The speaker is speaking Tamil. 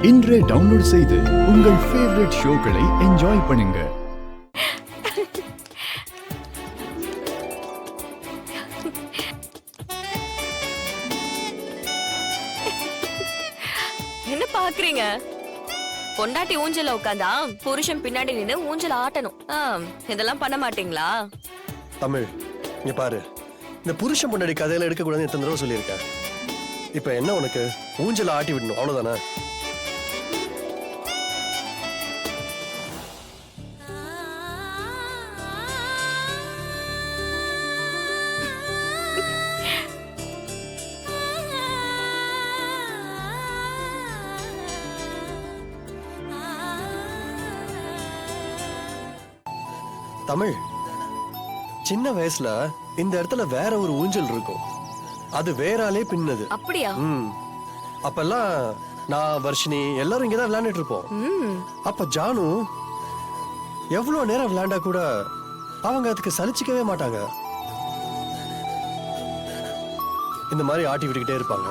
இன்றே டவுன்லோட் செய்து உங்கள் ஃபேவரட் ஷோக்களை என்ஜாய் பண்ணுங்க. என்ன பாக்குறீங்க? பொண்டாட்டி ஊஞ்சல உட்காந்தா புருஷன் பின்னாடி நின்னு ஊஞ்சல ஆட்டணும். இதெல்லாம் பண்ண மாட்டீங்களா? தமிழ், இங்க பாரு, இந்த புருஷன் பொண்டாடி கதையில எடுக்க கூடாதுன்னு எத்தனை தடவை சொல்லியிருக்கேன். இப்ப என்ன உனக்கு? ஊஞ்சல ஆட்டி விடணும், அவ்வளவுதானே? தமிழ், சின்ன வயசுல இந்த இடத்துல வேற ஒரு ஊஞ்சல் இருக்கும், அது வேற ஆளே பின்னது. அப்படியா? அப்பெல்லாம் நான் வர்ஷினி எல்லாரும் இங்கதான் விளையாண்டுட்டு இருப்போம். அப்ப ஜானு எவ்வளவு நேரம் விளையாண்டா கூட அவங்க அதுக்கு சலிச்சுக்கவே மாட்டாங்க. இந்த மாதிரி ஆட்டி விட்டுக்கிட்டே இருப்பாங்க.